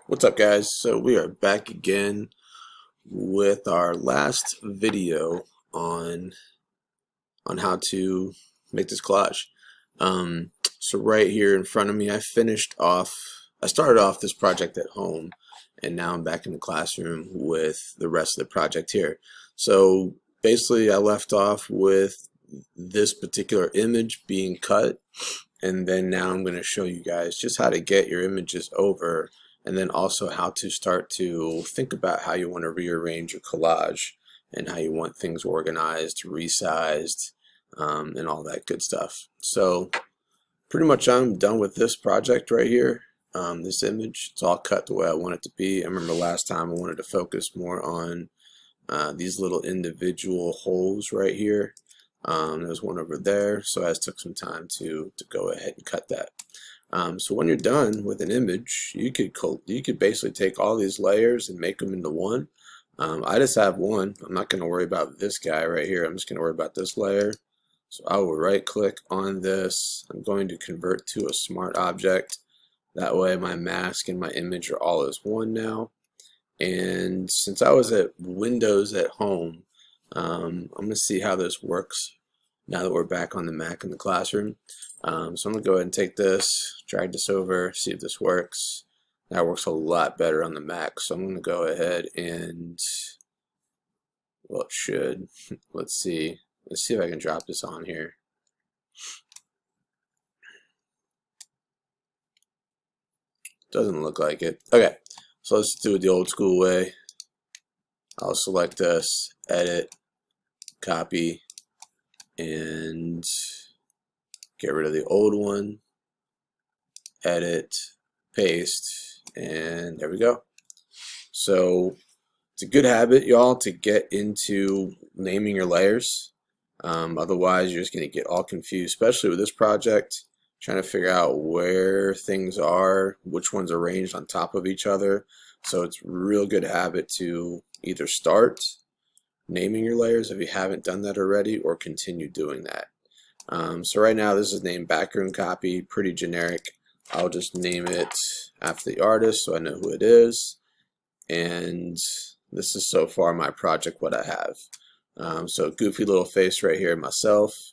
What's up, guys? So we are back again with our last video on on how to make this collage. So right here in front of me, I started off this project at home, and now I'm back in the classroom with the rest of the project here. So basically, I left off with this particular image being cut, and then now I'm going to show you guys just how to get your images over, and then also how to start to think about how you want to rearrange your collage and how you want things organized, resized, and all that good stuff. So pretty much I'm done with this project right here. This image, it's all cut the way I want it to be. I remember last time I wanted to focus more on these little individual holes right here. There's one over there, so I just took some time to go ahead and cut that. So when you're done with an image, you could basically take all these layers and make them into one. I just have one. I'm not going to worry about this guy right here. I'm just going to worry about this layer. So I will right click on this. I'm going to convert to a smart object. That way my mask and my image are all as one now. And since I was at Windows at home, I'm going to see how this works now that we're back on the Mac in the classroom. So I'm going to go ahead and take this, drag this over, see if this works. That works a lot better on the Mac. So I'm going to go ahead and, well, it should. Let's see. Let's see if I can drop this on here. Doesn't look like it. Okay, so let's do it the old school way. I'll select this, edit, copy, and get rid of the old one, edit, paste, and there we go. So it's a good habit, y'all, to get into naming your layers. Otherwise, you're just going to get all confused, especially with this project, trying to figure out where things are, which ones are arranged on top of each other. So it's a real good habit to either start naming your layers if you haven't done that already, or continue doing that. So right now this is named background copy, pretty generic. I'll just name it after the artist so I know who it is. And this is so far my project, what I have. So goofy little face right here, myself.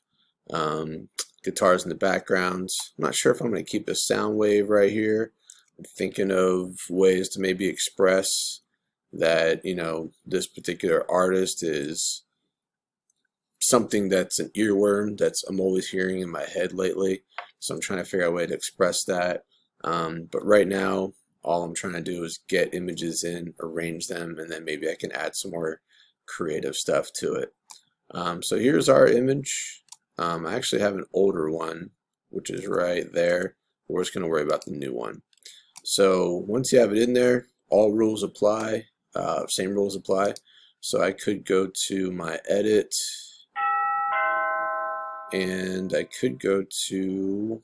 Guitars in the background. I'm not sure if I'm going to keep a sound wave right here. I'm thinking of ways to maybe express that, you know, this particular artist is something that's an earworm that's I'm always hearing in my head lately. So I'm trying to figure out a way to express that. But right now, all I'm trying to do is get images in, arrange them, and then maybe I can add some more creative stuff to it. So here's our image. I actually have an older one, which is right there. We're just going to worry about the new one. So once you have it in there, all rules apply. Same rules apply. So I could go to my edit, and I could go to,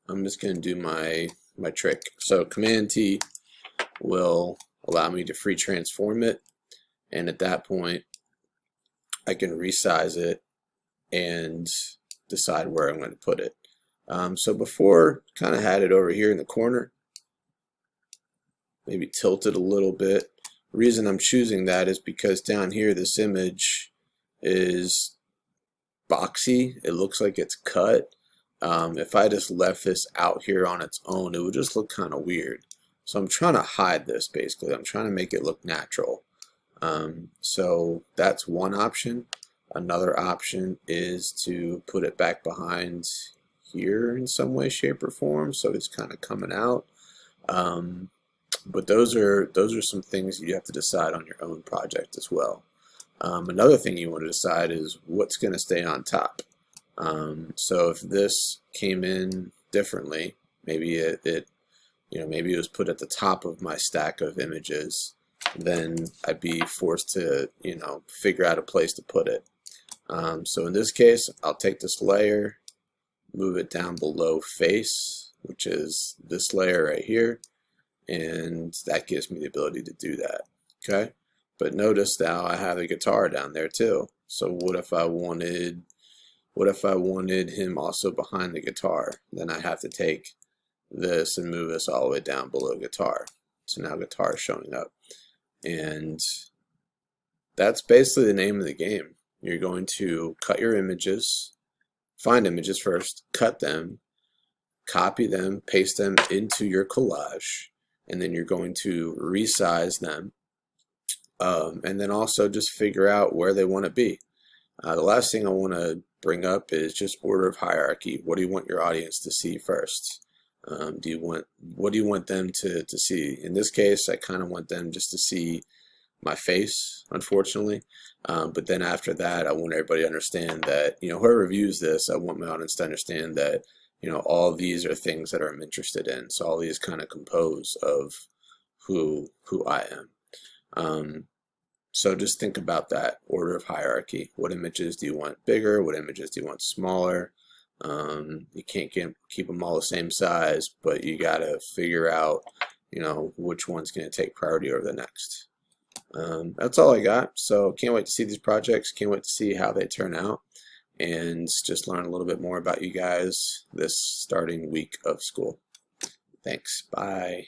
I'm just going to do my trick. So Command T will allow me to free transform it, and at that point I can resize it and decide where I'm going to put it. So before, kind of had it over here in the corner, maybe tilt it a little bit. The reason I'm choosing that is because down here this image is boxy. It looks like it's cut. If I just left this out here on its own, it would just look kind of weird. So I'm trying to hide this basically. I'm trying to make it look natural. So that's one option. Another option is to put it back behind here in some way, shape, or form, so it's kind of coming out. But those are some things you have to decide on your own project as well. Another thing you want to decide is what's going to stay on top. So if this came in differently, maybe maybe it was put at the top of my stack of images, then I'd be forced to, figure out a place to put it. So in this case, I'll take this layer, move it down below face, which is this layer right here, and that gives me the ability to do that. Okay, but notice now I have a guitar down there too. So what if I wanted What if I wanted him also behind the guitar? Then I have to take this and move this all the way down below guitar. So now guitar is showing up. And that's basically the name of the game. You're going to cut your images, find images first, cut them, copy them, paste them into your collage, and then you're going to resize them, and then also just figure out where they want to be. The last thing I want to bring up is just order of hierarchy. What do you want your audience to see first? What do you want them to see? In this case, I kind of want them just to see my face, unfortunately. But then after that, I want everybody to understand that, whoever views this, I want my audience to understand that, all these are things that I'm interested in. So all these kind of compose of who I am. So just think about that order of hierarchy. What images do you want bigger? What images do you want smaller? You can't keep them all the same size, but you got to figure out, which one's going to take priority over the next. That's all I got. So can't wait to see these projects. Can't wait to see how they turn out, and just learn a little bit more about you guys this starting week of school. Thanks. Bye.